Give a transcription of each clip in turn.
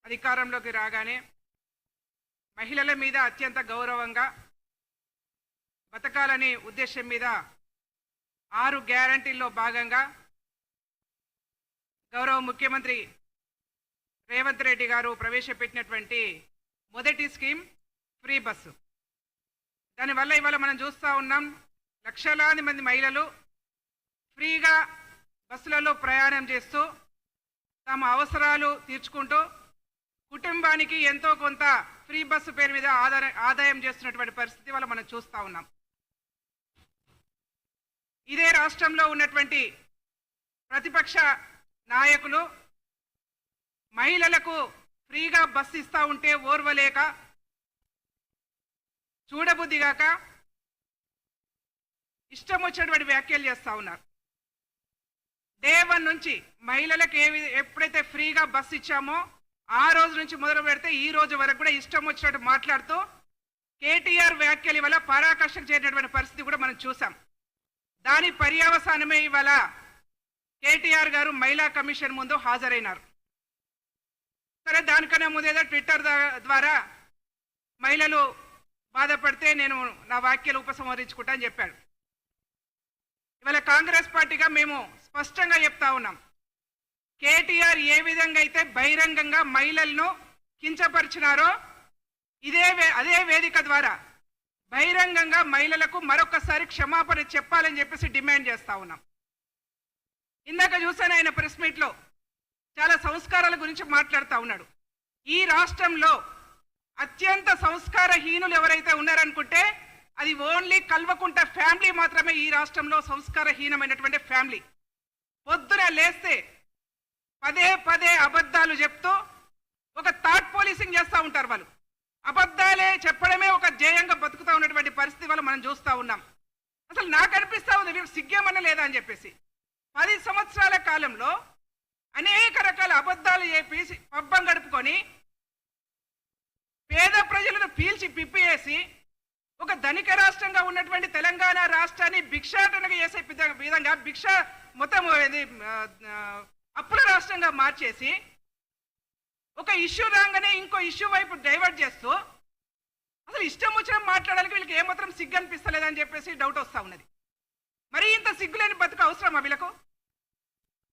అధికారంలోకి రాగానే మహిళల మీద అత్యంత గౌరవంగా బతకాలనే ఉద్దేశం మీద 6 గ్యారంటీల్లో భాగంగా గౌరవ ముఖ్యమంత్రి రేవంత్ రెడ్డి గారు ప్రవేశపెట్టినటువంటి మొదటి స్కీమ్ ఫ్రీ బస్సు. దానివల్ల ఇవాళ మనం చూస్తూ ఉన్నాం, లక్షలాది మంది మహిళలు ఫ్రీగా బస్సులలో ప్రయాణం చేస్తూ తమ అవసరాలు తీర్చుకుంటూ కుటుంబానికి ఎంతో కొంత ఫ్రీ బస్సు పేరు మీద ఆదాయం చేస్తున్నటువంటి పరిస్థితి వల్ల మనం చూస్తూ ఉన్నాం. ఇదే రాష్ట్రంలో ఉన్నటువంటి ప్రతిపక్ష నాయకులు మహిళలకు ఫ్రీగా బస్సు ఇస్తూ ఉంటే ఓర్వలేక చూడబుద్ధిగాక ఇష్టం వచ్చినటువంటి వ్యాఖ్యలు చేస్తూ ఉన్నారు. డే 1 నుంచి మహిళలకు ఎప్పుడైతే ఫ్రీగా బస్సు ఇచ్చామో ఆ రోజు నుంచి మొదలు పెడితే ఈ రోజు వరకు కూడా ఇష్టం వచ్చినట్టు మాట్లాడుతూ కేటీఆర్ వ్యాఖ్యలు ఇవాళ పరాకాష్ఠకు చేరినటువంటి పరిస్థితి కూడా మనం చూసాం. దాని పర్యవసానమే ఇవాళ కేటీఆర్ గారు మహిళా కమిషన్ ముందు హాజరైనారు. సరే, దానికన్నా ముందేదో ట్విట్టర్ ద్వారా మహిళలు బాధపడితే నేను నా వ్యాఖ్యలు ఉపసంహరించుకుంటా అని చెప్పాడు. ఇవాళ కాంగ్రెస్ పార్టీగా మేము స్పష్టంగా చెప్తా ఉన్నాం, కేటీఆర్ ఏ విధంగా అయితే బహిరంగంగా మహిళలను కించపరిచినారో అదే వేదిక ద్వారా బహిరంగంగా మహిళలకు మరొకసారి క్షమాపణ చెప్పాలని చెప్పేసి డిమాండ్ చేస్తా ఉన్నాం. ఇందాక చూసాను ఆయన ప్రెస్ మీట్లో చాలా సంస్కారాల గురించి మాట్లాడుతూ ఉన్నాడు. ఈ రాష్ట్రంలో అత్యంత సంస్కారహీనులు ఎవరైతే ఉన్నారనుకుంటే అది ఓన్లీ కల్వకుంట ఫ్యామిలీ మాత్రమే. ఈ రాష్ట్రంలో సంస్కారహీనమైనటువంటి ఫ్యామిలీ. పొద్దున లేస్తే పదే పదే అబద్ధాలు చెప్తూ ఒక థాట్ పోలీసింగ్ చేస్తూ ఉంటారు. వాళ్ళు అబద్ధాలే చెప్పడమే ఒక ధ్యేయంగా బతుకుతూ ఉన్నటువంటి పరిస్థితి వల్ల మనం చూస్తూ ఉన్నాం. అసలు నాకు అనిపిస్తూ ఉంది వీళ్ళు సిగ్గేమన్నా లేదా అని చెప్పేసి. 10 సంవత్సరాల కాలంలో అనేక రకాల అబద్ధాలు చెప్పి పబ్బం గడుపుకొని పేద ప్రజలను పీల్చి పిప్పివేసి ఒక ధనిక రాష్ట్రంగా ఉన్నటువంటి తెలంగాణ రాష్ట్రాన్ని భిక్షాటనగా చేసే విధంగా మొత్తం అప్పుల రాష్ట్రంగా మార్చేసి ఒక ఇష్యూ రాగానే ఇంకో ఇష్యూ వైపు డైవర్ట్ చేస్తూ అసలు ఇష్టం వచ్చిన మాట్లాడడానికి వీళ్ళకి ఏమాత్రం సిగ్గు అనిపిస్తలేదని చెప్పేసి డౌట్ వస్తూ ఉన్నది. మరి ఇంత సిగ్గులేని బతుకు అవసరమా వీళ్ళకు?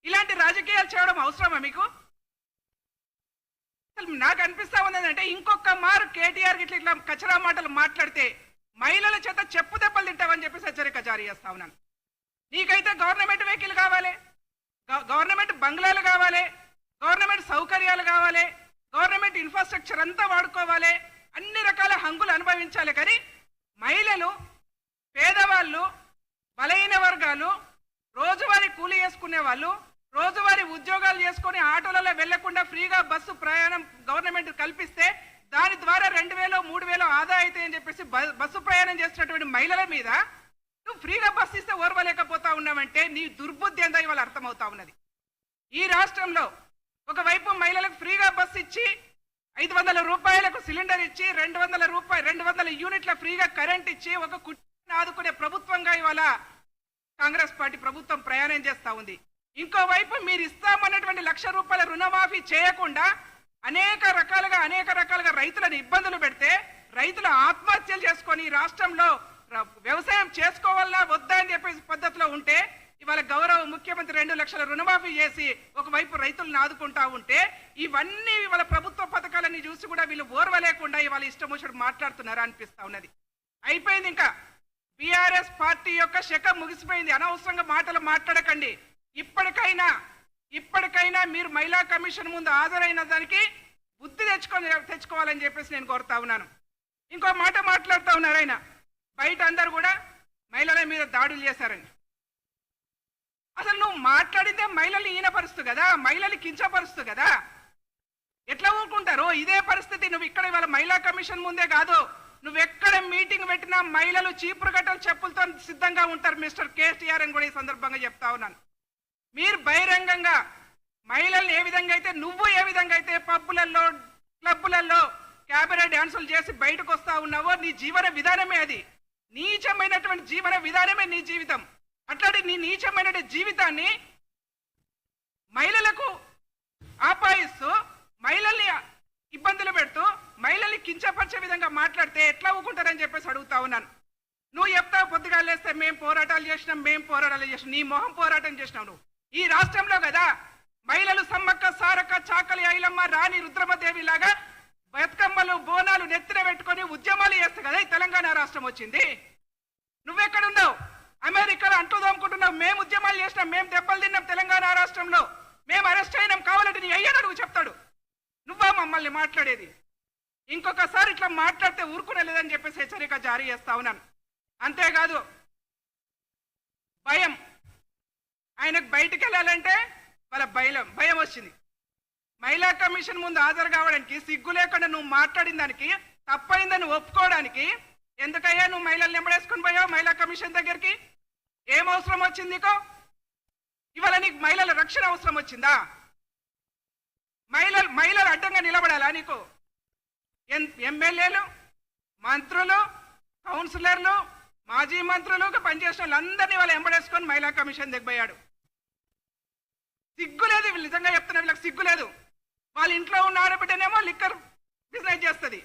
ఇలాంటి రాజకీయాలు చేయడం అవసరమా మీకు? అసలు నాకు అనిపిస్తా ఉన్నదంటే ఇంకొక మారు కేటీఆర్ ఇట్లా కచరా మాటలు మాట్లాడితే మహిళల చేత చెప్పు దెబ్బలు తింటావని చెప్పేసి హెచ్చరిక జారీ చేస్తా ఉన్నాను. నీకైతే గవర్నమెంట్ వెహికల్ కావాలి, గవర్నమెంట్ బంగ్లాలు కావాలి, గవర్నమెంట్ సౌకర్యాలు కావాలి, గవర్నమెంట్ ఇన్ఫ్రాస్ట్రక్చర్ అంతా వాడుకోవాలి, అన్ని రకాల హంగులు అనుభవించాలి. కానీ మహిళలు, పేదవాళ్ళు, బలహీన వర్గాలు, రోజువారీ కూలీ చేసుకునే వాళ్ళు, రోజువారీ ఉద్యోగాలు చేసుకుని ఆటోలలో వెళ్లకుండా ఫ్రీగా బస్సు ప్రయాణం గవర్నమెంట్ కల్పిస్తే దాని ద్వారా 2000, 3000 ఆదా అయితే అని చెప్పేసి బస్సు ప్రయాణం చేస్తున్నటువంటి మహిళల మీద నువ్వు ఫ్రీగా బస్సు ఇస్తే ఓర్వలేకపోతా ఉన్నావంటే నీ దుర్బుద్ధి ఎంత ఇవాళ అర్థమవుతా ఉన్నది. ఈ రాష్ట్రంలో ఒకవైపు మహిళలకు ఫ్రీగా బస్సు ఇచ్చి 500 రూపాయలకు సిలిండర్ ఇచ్చి 200 యూనిట్ల ఫ్రీగా కరెంట్ ఇచ్చి ఒక కుటుంబాన్ని ఆదుకునే ప్రభుత్వంగా ఇవాళ కాంగ్రెస్ పార్టీ ప్రభుత్వం ప్రయాణం చేస్తా ఉంది. ఇంకోవైపు మీరు ఇస్తామన్నటువంటి ₹1,00,000 రుణమాఫీ చేయకుండా అనేక రకాలుగా రైతులను ఇబ్బందులు పెడితే రైతులు ఆత్మహత్యలు చేసుకొని రాష్ట్రంలో వ్యవసాయం చేసుకోవాలా వద్దా అని చెప్పేసి పద్ధతిలో ఉంటే ఇవాళ గౌరవ ముఖ్యమంత్రి 2 లక్షల రుణమాఫీ చేసి ఒకవైపు రైతులను ఆదుకుంటా ఉంటే ఇవన్నీ ఇవాళ ప్రభుత్వ పథకాలన్నీ చూసి కూడా వీళ్ళు ఓర్వలేకుండా ఇవాళ ఇష్టం వచ్చినట్టు మాట్లాడుతున్నారా అనిపిస్తా ఉన్నది. అయిపోయింది. ఇంకా బీఆర్ఎస్ పార్టీ యొక్క శకం ముగిసిపోయింది. అనవసరంగా మాటలు మాట్లాడకండి. ఇప్పటికైనా మీరు మహిళా కమిషన్ ముందు హాజరైన దానికి బుద్ధి తెచ్చుకోవాలని చెప్పేసి నేను కోరుతా ఉన్నాను. ఇంకో మాట మాట్లాడుతూ ఉన్నారు ఆయన, బయట అందరు కూడా మహిళల మీద దాడులు చేశారని. అసలు నువ్వు మాట్లాడితే మహిళలు ఈనపరుస్తూ కదా, మహిళలు కించపరుస్తూ కదా, ఎట్లా ఊరుకుంటారు? ఇదే పరిస్థితి నువ్వు ఇక్కడ ఇవాళ మహిళా కమిషన్ ముందే కాదు, నువ్వు ఎక్కడ మీటింగ్ పెట్టినా మహిళలు చీపురు గట్టలు చెప్పులతో సిద్ధంగా ఉంటారు మిస్టర్ కేటీఆర్ అని కూడా ఈ సందర్భంగా చెప్తా ఉన్నాను. మీరు బహిరంగంగా మహిళల్ని ఏ విధంగా అయితే పబ్బులలో, క్లబ్బులలో క్యాబరే డాన్సులు చేసి బయటకు వస్తా ఉన్నావో నీ జీవన విధానమే అది. నీచమైనటువంటి జీవన విధానమే నీ జీవితం. అట్లాంటి నీ నీచమైన జీవితాన్ని మహిళలకు ఆపాయిస్తూ మహిళల్ని కించపరిచే విధంగా మాట్లాడితే ఎట్లా ఊకుంటారని చెప్పేసి అడుగుతా ఉన్నాను. నువ్వు చెప్తావు పొద్దుగా లేస్తే మేము పోరాటాలు చేసినాం, నీ మొహం పోరాటం చేసినావు. నువ్వు ఈ రాష్ట్రంలో కదా మహిళలు సమ్మక్క, సారక్క, చాకలి, ఐలమ్మ, రాణి, రుద్రమదేవి లాగా బతుకమ్మలు, బోనాలు నెత్తిన పెట్టుకొని ఉద్యమాలు చేస్తే కదా ఈ తెలంగాణ రాష్ట్రం వచ్చింది. నువ్వెక్కడున్నావు? అమెరికాలో అంటూ దోముకుంటున్నావు. మేము ఉద్యమాలు చేసినాం, మేము దెబ్బలు తిన్నాం తెలంగాణ రాష్ట్రంలో, మేము అరెస్ట్ అయినాం, కావాలంటే నీ అయ్యని అడుగు చెప్తాడు. నువ్వా మమ్మల్ని మాట్లాడేది? ఇంకొకసారి ఇట్లా మాట్లాడితే ఊరుకునే లేదని చెప్పేసి హెచ్చరిక జారీ చేస్తా ఉన్నాను. అంతేకాదు భయం, ఆయనకు బయటికి వెళ్ళాలంటే వాళ్ళ భయం వచ్చింది. మహిళా కమిషన్ ముందు హాజరు కావడానికి సిగ్గు లేకుండా నువ్వు మాట్లాడిన దానికి తప్పైందని ఒప్పుకోవడానికి ఎందుకయ్యా నువ్వు మహిళల్ని ఎంబడేసుకుని పోయావు మహిళా కమిషన్ దగ్గరికి? ఏం అవసరం వచ్చింది నీకు? ఇవాళ నీకు మహిళల రక్షణ అవసరం వచ్చిందా? మహిళలు అడ్డంగా నిలబడాలా నీకు? ఎమ్మెల్యేలు, మంత్రులు, కౌన్సిలర్లు, మాజీ మంత్రులు పనిచేసిన వాళ్ళందరినీ వాళ్ళు ఎంబడేసుకొని మహిళా కమిషన్ దిగిపోయాడు. సిగ్గు లేదు, వీళ్ళు నిజంగా చెప్తున్నా, వీళ్ళకి సిగ్గు లేదు. వాళ్ళ ఇంట్లో ఉన్న ఆడబిడ్డనేమో లిక్కర్ బిజినెస్ చేస్తుంది,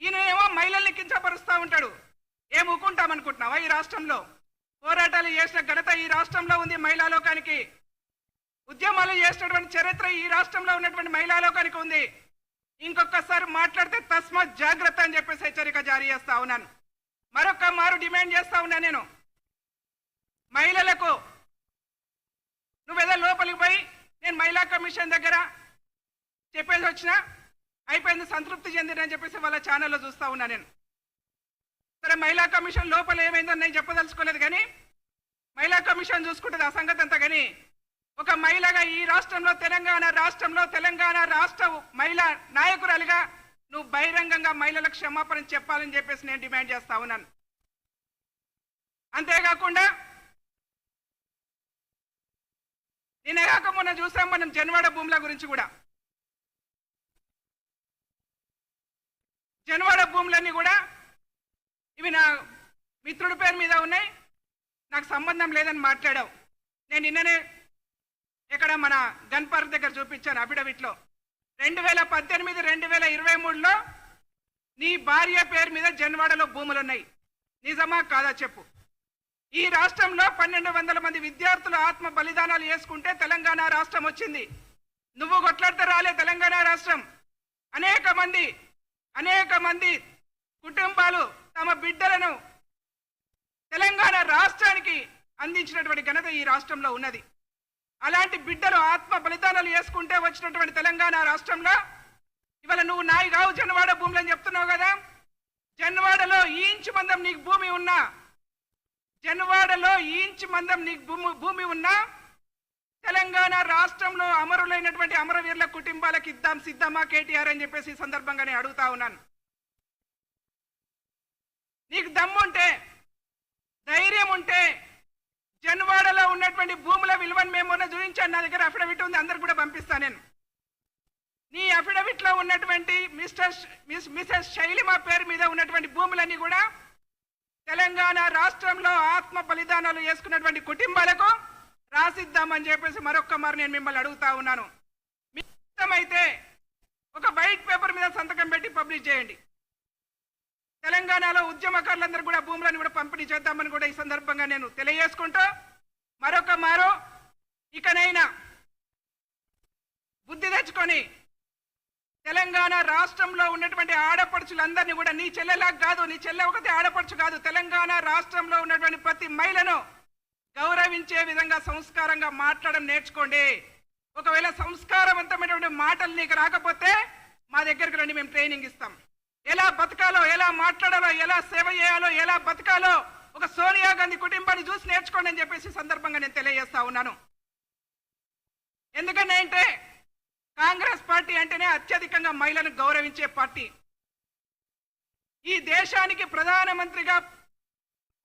ఈయనేమో మహిళల్ని కించపరుస్తూ ఉంటాడు. ఏం ఊకుంటామనుకుంటున్నావా? ఈ రాష్ట్రంలో పోరాటాలు చేసిన ఘనత ఈ రాష్ట్రంలో ఉంది మహిళా లోకానికి. ఉద్యమాలు చేసినటువంటి చరిత్ర ఈ రాష్ట్రంలో ఉన్నటువంటి మహిళా లోకానికి ఉంది. ఇంకొకసారి మాట్లాడితే తస్మాత్ జాగ్రత్త అని చెప్పేసి హెచ్చరిక జారీ చేస్తా ఉన్నాను. మరొక మారు డిమాండ్ చేస్తా ఉన్నా నేను, మహిళలకు నువ్వేదో లోపలికి పోయి నేను మహిళా కమిషన్ దగ్గర చెప్పేసి వచ్చినా అయిపోయింది, సంతృప్తి చెందినని చెప్పేసి వాళ్ళ ఛానల్లో చూస్తా ఉన్నా నేను. సరే, మహిళా కమిషన్ లోపల ఏమైందో నేను చెప్పదలుచుకోలేదు, కానీ మహిళా కమిషన్ చూసుకుంటుంది ఆ సంగతి అంతా. కానీ ఒక మహిళగా ఈ రాష్ట్రంలో తెలంగాణ రాష్ట్ర మహిళా నాయకురాలిగా నువ్వు బహిరంగంగా మహిళలకు క్షమాపణ చెప్పాలని చెప్పేసి నేను డిమాండ్ చేస్తా ఉన్నాను. అంతేకాకుండా నిన్నే కాక మొన్న చూసాం మనం జన్వాడ భూముల గురించి కూడా. జన్వాడ భూములన్నీ కూడా ఇవి నా మిత్రుడి పేరు మీద ఉన్నాయి, నాకు సంబంధం లేదని మాట్లాడావు. నేను నిన్ననే ఇక్కడ మన గన్పర్ దగ్గర చూపించాను అఫిడవిట్లో 2018, 2023లో నీ భార్య పేరు మీద జన్వాడలో భూములు ఉన్నాయి. నిజమా కాదా చెప్పు? ఈ రాష్ట్రంలో 1200 మంది విద్యార్థులు ఆత్మ బలిదానాలు చేసుకుంటే తెలంగాణ రాష్ట్రం వచ్చింది. నువ్వు కొట్లాడితే రాలే తెలంగాణ రాష్ట్రం. అనేక మంది కుటుంబాలు తమ బిడ్డలను తెలంగాణ రాష్ట్రానికి అందించినటువంటి ఘనత ఈ రాష్ట్రంలో ఉన్నది. అలాంటి బిడ్డలు ఆత్మ బలిదానాలు చేసుకుంటే వచ్చినటువంటి తెలంగాణ రాష్ట్రంలో ఇవాళ నువ్వు నాయి కావు జన్వాడ భూములని చెప్తున్నావు కదా. జన్వాడలో ఈ ఇంచు మందం నీకు భూమి ఉన్నా, భూమి ఉన్నా తెలంగాణ రాష్ట్రంలో అమరులైనటువంటి అమరవీరుల కుటుంబాలకు ఇద్దాం సిద్ధమా కేటీఆర్ అని చెప్పేసి ఈ సందర్భంగా నేను అడుగుతా ఉన్నాను. నీకు దమ్ముంటే, ధైర్యం ఉంటే జన్వాడలో ఉన్నటువంటి భూముల విలువను మేము మొన్న చూపించాను, నా దగ్గర అఫిడవిట్ ఉంది, అందరు కూడా పంపిస్తాను నేను. నీ అఫిడవిట్ లో ఉన్నటువంటి మిసెస్ శైలిమ పేరు మీద ఉన్నటువంటి భూములన్నీ కూడా తెలంగాణ రాష్ట్రంలో ఆత్మ బలిదానాలు చేసుకున్నటువంటి కుటుంబాలకు రాసిద్దామని చెప్పేసి మరొక్క మారు నేను మిమ్మల్ని అడుగుతా ఉన్నాను. మీ ఇష్టమైతే ఒక వైట్ పేపర్ మీద సంతకం పెట్టి పబ్లిష్ చేయండి. తెలంగాణలో ఉద్యమకారులందరూ కూడా భూములను కూడా పంపిణీ చేద్దామని కూడా ఈ సందర్భంగా నేను తెలియజేసుకుంటూ మరొక మారు ఇకనైనా బుద్ధి తెచ్చుకొని తెలంగాణ రాష్ట్రంలో ఉన్నటువంటి ఆడపడుచులందరినీ కూడా, నీ చెల్లెలా కాదు, నీ చెల్లె ఒకటి ఆడపడుచు కాదు, తెలంగాణ రాష్ట్రంలో ఉన్నటువంటి ప్రతి మహిళను గౌరవించే విధంగా సంస్కారంగా మాట్లాడడం నేర్చుకోండి. ఒకవేళ సంస్కారవంతమైనటువంటి మాటలు నీకు రాకపోతే మా దగ్గరికి రండి, మేము ట్రైనింగ్ ఇస్తాం. ఎలా బతకాలో, ఎలా మాట్లాడాలో, ఎలా సేవ చేయాలో, ఎలా బతకాలో ఒక సోనియా గాంధీ కుటుంబాన్ని చూసి నేర్చుకోండి అని చెప్పేసి సందర్భంగా నేను తెలియజేస్తా ఉన్నాను. ఎందుకంటే కాంగ్రెస్ పార్టీ అంటేనే అత్యధికంగా మహిళలను గౌరవించే పార్టీ. ఈ దేశానికి ప్రధానమంత్రిగా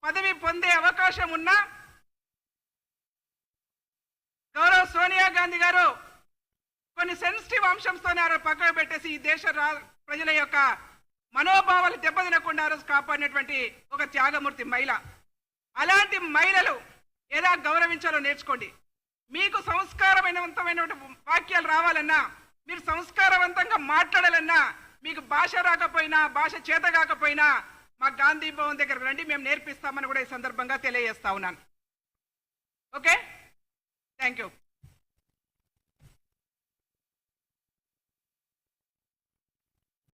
పదవి పొందే అవకాశం ఉన్న గౌరవ సోనియా గాంధీ గారు కొన్ని సెన్సిటివ్ అంశంతోనే పక్కన పెట్టేసి ఈ దేశ ప్రజల యొక్క మనోభావాలు దెబ్బతినకుండా కాపాడినటువంటి ఒక త్యాగమూర్తి మహిళ. అలాంటి మహిళలు ఎలా గౌరవించాలో నేర్చుకోండి. మీకు సంస్కారవంతమైన వాక్యాలు రావాలన్నా, మీరు సంస్కారవంతంగా మాట్లాడాలన్నా మీకు భాష రాకపోయినా, భాష చేత కాకపోయినా మా గాంధీ భవన్ దగ్గరకు రండి, మేము నేర్పిస్తామని కూడా ఈ సందర్భంగా తెలియజేస్తా ఉన్నాను. Okay, thank you.